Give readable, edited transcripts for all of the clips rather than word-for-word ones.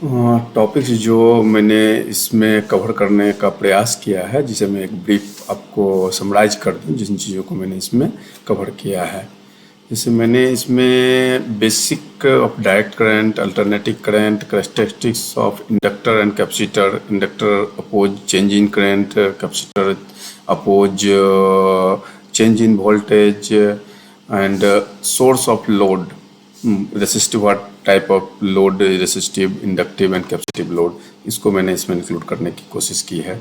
Topics जो मैंने इसमें कवर करने का प्रयास किया है, जिसे मैं एक ब्रीफ आपको समराइज कर दूं, जिन चीज़ों को मैंने इसमें कवर किया है। जैसे मैंने इसमें basic of direct current, alternative current, characteristics of inductor and capacitor, inductor oppose change in current, capacitor oppose change in voltage and source of load, resistive type of load, resistive, inductive and capacitive load, इसको मैंने इसमें include करने की कोशिश की है।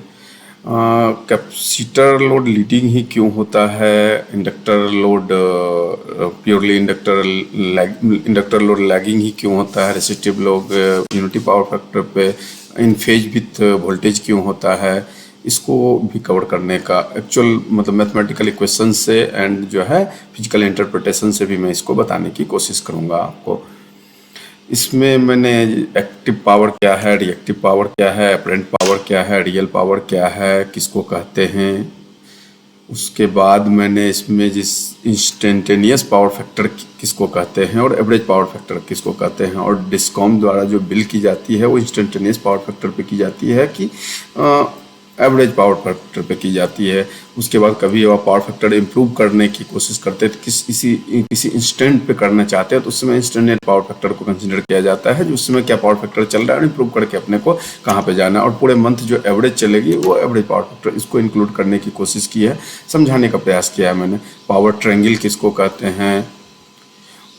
Capacitor load leading ही क्यों होता है, inductor load purely inductor load lagging ही क्यों होता है, resistive load unity power factor पे इन फेज विथ वोल्टेज क्यों होता है, इसको भी कवर करने का एक्चुअल मतलब मैथमेटिकल इक्वेशन से एंड जो है फिजिकल इंटरप्रिटेशन से भी मैं इसको बताने की कोशिश करूँगा आपको। इसमें मैंने एक्टिव पावर क्या है, रिएक्टिव पावर क्या है, अपरेंट पावर क्या है, रियल पावर क्या है, किसको कहते हैं, उसके बाद मैंने इसमें जिस इंस्टेंटेनियस पावर फैक्टर किसको कहते हैं और एवरेज पावर फैक्टर किसको कहते हैं, और डिस्कॉम द्वारा जो बिल की जाती है वो इंस्टेंटेनियस पावर फैक्टर पे की जाती है कि एवरेज पावर फैक्टर पे की जाती है। उसके बाद कभी वह पावर फैक्टर इम्प्रूव करने की कोशिश करते हैं तो किसी इंस्टेंट पे करना चाहते हैं तो उस समय इंस्टेंटेनियस पावर फैक्टर को कंसिडर किया जाता है, जो उस समय क्या पावर फैक्टर चल रहा है और इम्प्रूव करके अपने को कहाँ पे जाना है, और पूरे मंथ जो एवरेज चलेगी वो एवरेज पावर फैक्टर, इसको इंक्लूड करने की कोशिश की है, समझाने का प्रयास किया है मैंने। पावर ट्रायंगल किसको कहते हैं,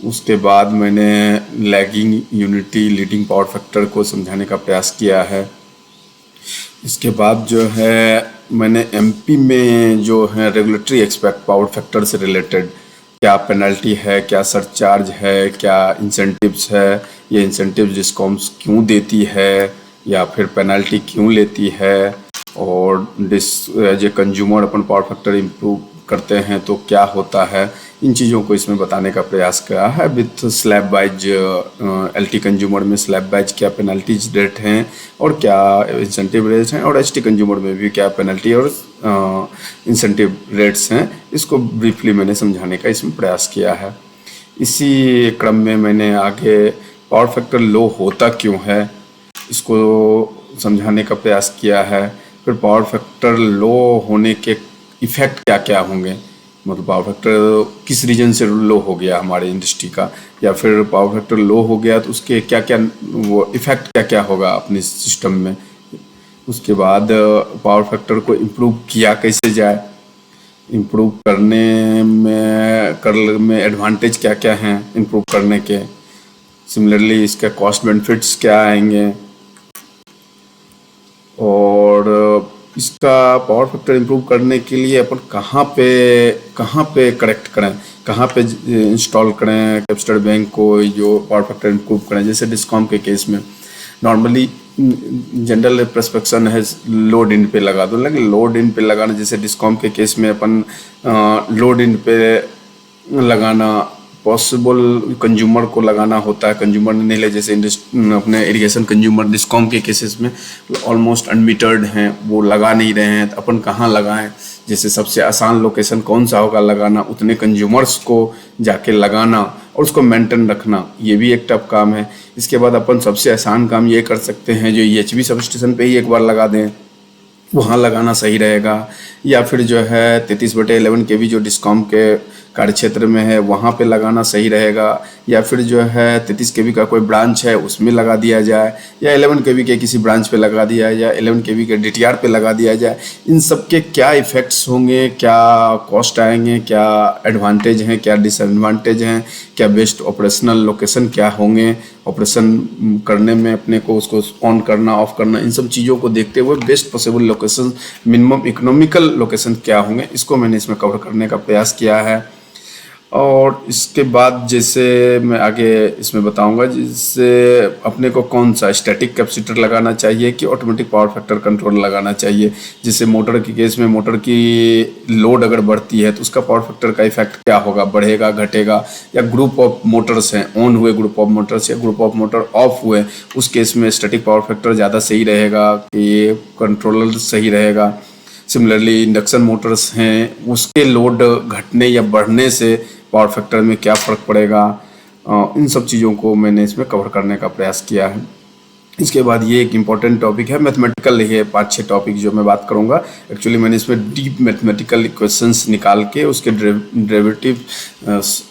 उसके बाद मैंने lagging, unity, leading power factor को समझाने का प्रयास किया है। इसके बाद जो है मैंने एमपी में जो है रेगुलेटरी एक्सपेक्ट पावर फैक्टर से रिलेटेड क्या पेनल्टी है, क्या सरचार्ज है, क्या इंसेंटिव्स है, ये इंसेंटिव्स डिस्कॉम्स क्यों देती है या फिर पेनल्टी क्यों लेती है, और एज ए कंज्यूमर अपन पावर फैक्टर इम्प्रूव करते हैं तो क्या होता है, इन चीज़ों को इसमें बताने का प्रयास किया है with slab wise. LT consumer में स्लैब वाइज क्या पेनल्टीज रेट हैं और क्या इंसेंटिव रेट्स हैं, और एचटी कंज्यूमर में भी क्या पेनल्टी और इंसेंटिव रेट्स हैं, इसको ब्रीफली मैंने समझाने का इसमें प्रयास किया है। इसी क्रम में मैंने आगे पावर फैक्टर लो होता क्यों है, इसको समझाने का प्रयास किया है। फिर पावर फैक्टर लो होने के इफ़ेक्ट क्या क्या होंगे, मतलब पावर फैक्टर किस रीजन से लो हो गया हमारे इंडस्ट्री का, या फिर पावर फैक्टर लो हो गया तो उसके क्या क्या वो इफ़ेक्ट क्या क्या होगा अपने सिस्टम में। उसके बाद पावर फैक्टर को इम्प्रूव किया कैसे जाए, इम्प्रूव करने में एडवांटेज क्या क्या हैं इम्प्रूव करने के, सिमिलरली इसके कॉस्ट बेनिफिट्स क्या आएंगे, और इसका पावर फैक्टर इम्प्रूव करने के लिए अपन कहाँ पे करेक्ट करें, कहाँ पे इंस्टॉल करें कैपेसिटर बैंक को जो पावर फैक्टर इम्प्रूव करें। जैसे डिस्कॉम के केस में नॉर्मली जनरल प्रेस्पेक्शन है लोड इन पे लगा दो, लेकिन लोड इन पे लगाना, जैसे डिस्कॉम के केस में अपन लोड इन पे लगाना पॉसिबल कंज्यूमर को लगाना होता है, कंज्यूमर ने नहीं ले, जैसे अपने इरिगेशन कंज्यूमर डिस्कॉम के केसेस में ऑलमोस्ट अनमीटर्ड हैं, वो लगा नहीं रहे हैं, तो अपन कहाँ लगाएं, जैसे सबसे आसान लोकेशन कौन सा होगा लगाना, उतने कंज्यूमर्स को जाके लगाना और उसको मेंटेन रखना, ये भी एक टफ काम है। इसके बाद अपन सबसे आसान काम ये कर सकते हैं, जो EHV सब स्टेशन पर ही एक बार लगा दें, वहाँ लगाना सही रहेगा, या फिर जो है 33/11 kV जो डिस्कॉम के कार्य क्षेत्र में है वहाँ पे लगाना सही रहेगा, या फिर जो है 33 kV का कोई ब्रांच है उसमें लगा दिया जाए, या 11 kV के किसी ब्रांच पे लगा दिया जाए, या 11 kV के DTR पे लगा दिया जाए। इन सब के क्या इफ़ेक्ट्स होंगे, क्या कॉस्ट आएंगे, क्या एडवांटेज हैं, क्या डिसएडवांटेज हैं, क्या बेस्ट ऑपरेशनल लोकेशन क्या होंगे, ऑपरेशन करने में अपने को उसको ऑन करना ऑफ करना, इन सब चीज़ों को देखते हुए best possible location, minimum economical location क्या होंगे, इसको मैंने इसमें कवर करने का प्रयास किया है। और इसके बाद जैसे मैं आगे इसमें बताऊंगा, जिससे अपने को कौन सा स्टैटिक कैपेसिटर लगाना चाहिए कि ऑटोमेटिक पावर फैक्टर कंट्रोल लगाना चाहिए। जैसे मोटर के केस में मोटर की लोड अगर बढ़ती है तो उसका पावर फैक्टर का इफेक्ट क्या होगा, बढ़ेगा घटेगा, या ग्रुप ऑफ मोटर्स हैं, ऑन हुए ग्रुप ऑफ मोटर्स या ग्रुप ऑफ मोटर ऑफ हुए, उस केस में स्टैटिक पावर फैक्टर ज़्यादा सही रहेगा कि ये कंट्रोलर सही रहेगा। सिमिलरली इंडक्शन मोटर्स हैं, उसके लोड घटने या बढ़ने से पावर फैक्टर में क्या फ़र्क पड़ेगा, इन सब चीज़ों को मैंने इसमें कवर करने का प्रयास किया है। इसके बाद ये एक इम्पॉर्टेंट टॉपिक है मैथमेटिकल, ये 5-6 टॉपिक जो मैं बात करूँगा। एक्चुअली मैंने इसमें डीप मैथमेटिकल इक्वेशंस निकाल के उसके डेरिवेटिव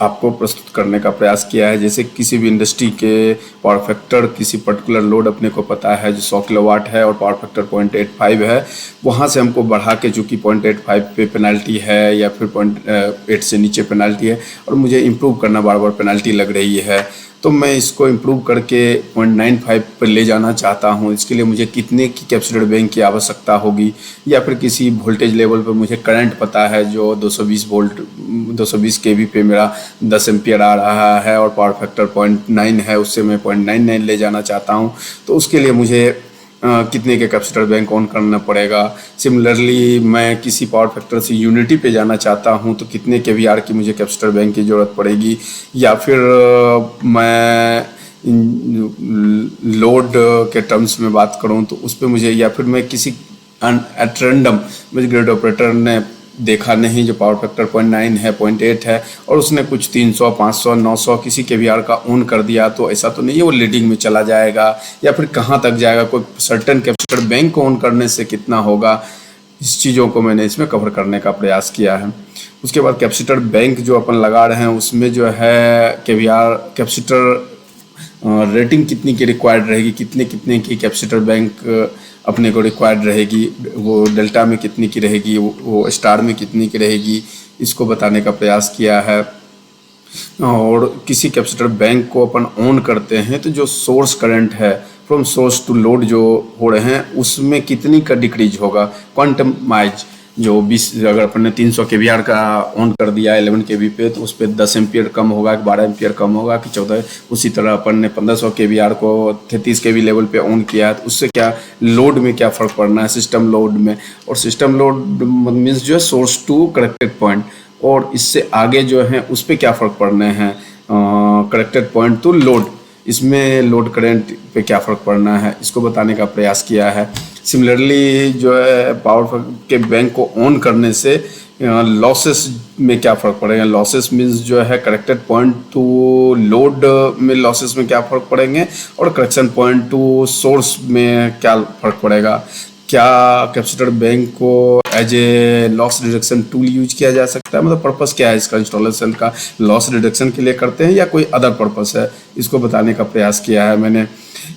आपको प्रस्तुत करने का प्रयास किया है। जैसे किसी भी इंडस्ट्री के पावर फैक्टर, किसी पर्टिकुलर लोड अपने को पता है जो 100 किलोवाट है और पावर फैक्टर 0.85 है, वहाँ से हमको बढ़ा के चूँकि 0.85 पे पेनल्टी है या फिर 0.8 से नीचे पेनल्टी है और मुझे इम्प्रूव करना बार बार पेनल्टी लग रही है, तो मैं इसको इम्प्रूव करके 0.95 पर ले जाना चाहता हूँ। इसके लिए मुझे कितने की कैपेसिटर बैंक की आवश्यकता होगी, या फिर किसी वोल्टेज लेवल पर मुझे करंट पता है जो 220 वोल्ट 220 केवी पे मेरा 10 एम्पियर आ रहा है और पावर फैक्टर 0.9 है, उससे मैं 0.99 ले जाना चाहता हूँ, तो उसके लिए मुझे कितने के कैपेसिटर बैंक ऑन करना पड़ेगा। सिमिलरली मैं किसी पावर फैक्टर से यूनिटी पे जाना चाहता हूं तो कितने केवीआर की मुझे कैपेसिटर बैंक की ज़रूरत पड़ेगी, या फिर मैं लोड के टर्म्स में बात करूं तो उस पर मुझे, या फिर मैं किसी एट रैंडम मुझे ग्रिड ऑपरेटर ने देखा नहीं जो पावर फैक्टर 0.9 है 0.8 है और उसने कुछ 300 500 900 किसी केवीआर का ऑन कर दिया, तो ऐसा तो नहीं है वो लीडिंग में चला जाएगा या फिर कहाँ तक जाएगा, कोई सर्टेन कैपेसिटर बैंक को ऑन करने से कितना होगा। इस चीज़ों को मैंने इसमें कवर करने का प्रयास किया है। उसके बाद कैपेसिटर बैंक जो अपन लगा रहे हैं उसमें जो है केवीआर कैपेसिटर रेटिंग कितनी की रिक्वायर्ड रहेगी, कितने कितने की कैपेसिटर बैंक अपने को रिक्वायर्ड रहेगी, वो डेल्टा में कितनी की रहेगी, वो स्टार में कितनी की रहेगी, इसको बताने का प्रयास किया है। और किसी कैपेसिटर बैंक को अपन ऑन करते हैं तो जो सोर्स करंट है फ्रॉम सोर्स टू लोड जो हो रहे हैं उसमें कितनी का डिक्रीज होगा, क्वांटमाइज जो 20, अगर अपन ने 300 केवीआर का ऑन कर दिया 11 केवी पे तो उस पर 10 एम्पियर कम होगा कि 12 एम्पियर कम होगा कि 14। उसी तरह अपन ने 1500 केवीआर को 33 केवी लेवल पे ऑन किया है तो उससे क्या लोड में क्या फ़र्क पड़ना है, सिस्टम लोड में। और सिस्टम लोड मीन्स जो है सोर्स टू करेक्टेड पॉइंट, और इससे आगे जो है उस पर क्या फ़र्क पड़ने हैं, करेक्टेड पॉइंट टू लोड, इसमें लोड करंट पे क्या फ़र्क पड़ना है, इसको बताने का प्रयास किया है। सिमिलरली जो है पावर के बैंक को ऑन करने से लॉसेस में क्या फ़र्क पड़ेगा, लॉसेस मीन्स जो है करेक्टेड पॉइंट टू लोड में लॉसेस में क्या फ़र्क पड़ेंगे और करेक्शन पॉइंट टू सोर्स में क्या फ़र्क पड़ेगा। क्या कैपेसिटर बैंक को as a loss reduction tool use किया जा सकता है, मतलब पर्पस क्या है इसका इंस्टॉलेशन का, लॉस रिडक्शन के लिए करते हैं या कोई अदर पर्पस है, इसको बताने का प्रयास किया है मैंने।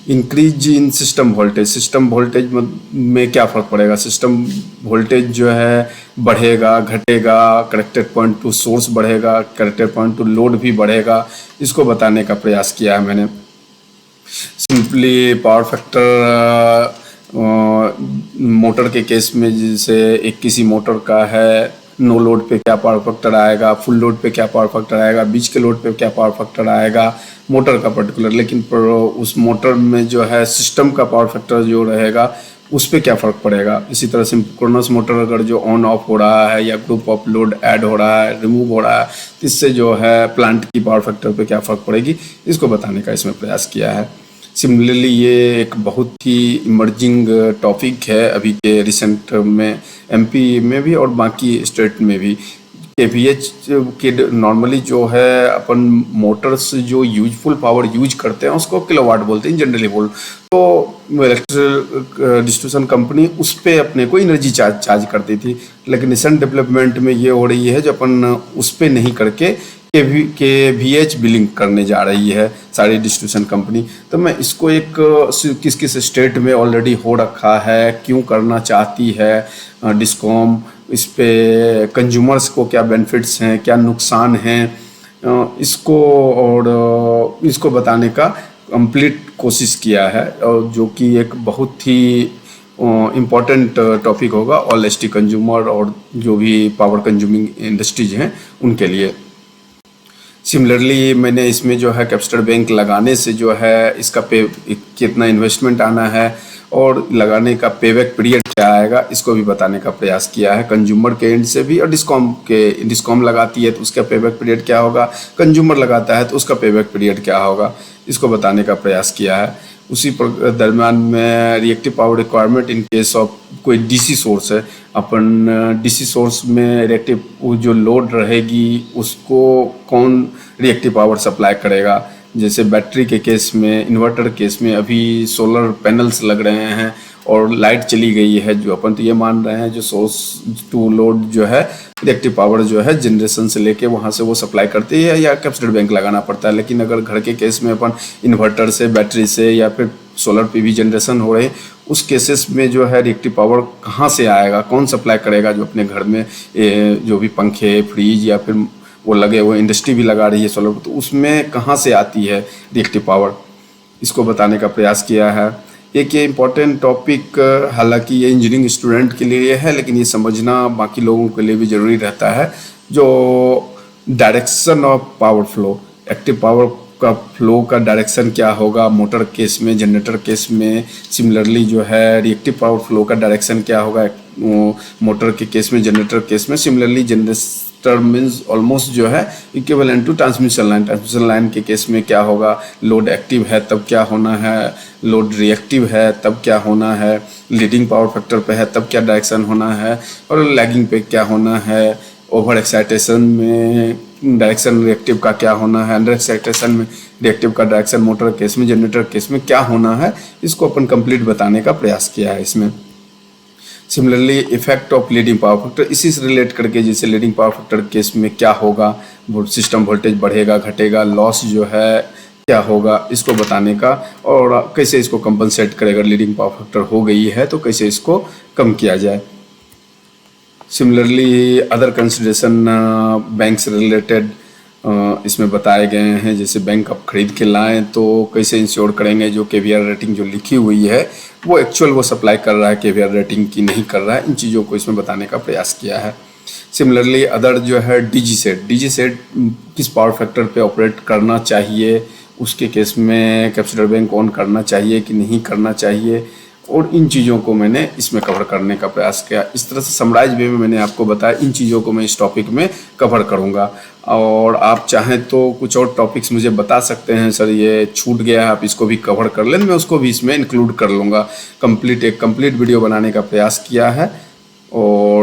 Increase in system voltage, system voltage में क्या फ़र्क पड़ेगा, सिस्टम वोल्टेज जो है बढ़ेगा घटेगा, करेक्टेड पॉइंट टू सोर्स बढ़ेगा, करेक्टेड पॉइंट टू लोड भी बढ़ेगा, इसको बताने का प्रयास किया है मैंने। सिंपली पावर फैक्टर मोटर के केस में जैसे एक किसी मोटर का है, नो लोड पे क्या पावर फैक्टर आएगा, फुल लोड पे क्या पावर फैक्टर आएगा, बीच के लोड पे क्या पावर फैक्टर आएगा मोटर का पर्टिकुलर, लेकिन उस मोटर में जो है सिस्टम का पावर फैक्टर जो रहेगा उस पर क्या फ़र्क पड़ेगा। इसी तरह सिंक्रोनस मोटर अगर जो ऑन ऑफ हो रहा है या ग्रुप ऑफ लोड ऐड हो रहा है रिमूव हो रहा है तो इससे जो है प्लांट की पावर फैक्टर पे क्या फ़र्क पड़ेगी, इसको बताने का इसमें प्रयास किया है। सिमिलरली ये एक बहुत ही इमर्जिंग टॉपिक है अभी के रिसेंट में, एमपी में भी और बाकी स्टेट में भी। केवीएच के नॉर्मली जो है अपन मोटर्स जो यूजफुल पावर यूज करते हैं उसको किलोवाट बोलते हैं जनरली बोल, तो इलेक्ट्रिक डिस्ट्रीब्यूशन कंपनी उस पर अपने को एनर्जी चार्ज करती थी, लेकिन रिसेंट डेवलपमेंट में ये हो रही है जो अपन उस पर नहीं करके केवीएच बिलिंग करने जा रही है सारी डिस्ट्रीब्यूशन कंपनी। तो मैं इसको एक किस किस स्टेट में ऑलरेडी हो रखा है, क्यों करना चाहती है डिस्कॉम, इस पे कंज्यूमर्स को क्या बेनिफिट्स हैं क्या नुकसान हैं, इसको और इसको बताने का कंप्लीट कोशिश किया है, और जो कि एक बहुत ही इम्पॉर्टेंट टॉपिक होगा ऑल एसटी कंज्यूमर और जो भी पावर कंज्यूमिंग इंडस्ट्रीज हैं उनके लिए। सिमिलरली मैंने इसमें जो है कैपेसिटर बैंक लगाने से जो है इसका कितना इन्वेस्टमेंट आना है और लगाने का पेबैक पीरियड क्या आएगा, इसको भी बताने का प्रयास किया है कंज्यूमर के एंड से भी, और डिस्कॉम लगाती है तो उसका पेबैक पीरियड क्या होगा, कंज्यूमर लगाता है तो उसका पेबैक पीरियड क्या होगा, इसको बताने का प्रयास किया है। उसी दरम्यान में reactive power requirement in case of कोई डीसी सोर्स है, अपन डीसी सोर्स में रिएक्टिव जो लोड रहेगी उसको कौन रिएक्टिव पावर सप्लाई करेगा, जैसे बैटरी के केस में, इन्वर्टर केस में अभी सोलर पैनल्स लग रहे हैं और लाइट चली गई है, जो अपन तो ये मान रहे हैं जो सोर्स टू लोड जो है रिएक्टिव पावर जो है जनरेशन से लेके वहाँ से वो सप्लाई करती है या कैपेसिटर बैंक लगाना पड़ता है। लेकिन अगर घर के केस में अपन इन्वर्टर से, बैटरी से या फिर सोलर पीवी जनरेशन हो रही, उस केसेस में जो है रिएक्टिव पावर कहाँ से आएगा, कौन सप्लाई करेगा? जो अपने घर में जो भी पंखे, फ्रिज या फिर वो लगे हुए, इंडस्ट्री भी लगा रही है सोलर, तो उसमें कहाँ से आती है रिएक्टिव पावर, इसको बताने का प्रयास किया है। एक ये इम्पोर्टेंट टॉपिक, हालांकि ये इंजीनियरिंग स्टूडेंट के लिए है, लेकिन ये समझना बाकी लोगों के लिए भी ज़रूरी रहता है। जो direction of power flow, active power का फ्लो का डायरेक्शन क्या होगा मोटर केस में, जनरेटर केस में। सिमिलरली जो है रिएक्टिव पावर फ्लो का डायरेक्शन क्या होगा मोटर के केस में, जनरेटर केस में। सिमिलरली जनरेटर मीन्स ऑलमोस्ट जो है equivalent to transmission line. Transmission line के केस में क्या होगा, लोड एक्टिव है तब क्या होना है, लोड रिएक्टिव है तब क्या होना है, लीडिंग पावर फैक्टर पे है तब क्या डायरेक्शन होना है, और लैगिंग पे क्या होना है। ओवर एक्साइटेशन में डायरेक्शन रिएक्टिव का क्या होना है, अंडर एक्साइटेशन में रिएक्टिव का डायरेक्शन मोटर केस में, जनरेटर केस में क्या होना है, इसको अपन कंप्लीट बताने का प्रयास किया है इसमें। Similarly effect of leading power factor, इसी से रिलेट करके जैसे लीडिंग पावर फैक्टर केस में क्या होगा, सिस्टम वोल्टेज बढ़ेगा घटेगा, लॉस जो है क्या होगा, इसको बताने का, और कैसे इसको कंपनसेट करेगा, लीडिंग पावर फैक्टर हो गई है तो कैसे इसको कम किया जाए। सिमिलरली अदर कंसिडरेशन बैंक से रिलेटेड इसमें बताए गए हैं। जैसे बैंक आप खरीद के लाएं तो कैसे इंश्योर करेंगे जो केवीआर रेटिंग जो लिखी हुई है वो एक्चुअल वो सप्लाई कर रहा है, केवीआर रेटिंग की नहीं कर रहा है। इन चीज़ों को इसमें बताने का प्रयास किया है। सिमिलरली अदर जो है डीजी सेट किस पावर फैक्टर पे ऑपरेट करना चाहिए, उसके केस में कैपेसिटर बैंक ऑन करना चाहिए कि नहीं करना चाहिए, और इन चीज़ों को मैंने इसमें कवर करने का प्रयास किया। इस तरह से समराइज वे में मैंने आपको बताया, इन चीज़ों को मैं इस टॉपिक में कवर करूँगा। और आप चाहें तो कुछ और टॉपिक्स मुझे बता सकते हैं, सर ये छूट गया है आप इसको भी कवर कर लें, मैं उसको भी इसमें इंक्लूड कर लूँगा। एक कंप्लीट वीडियो बनाने का प्रयास किया है। और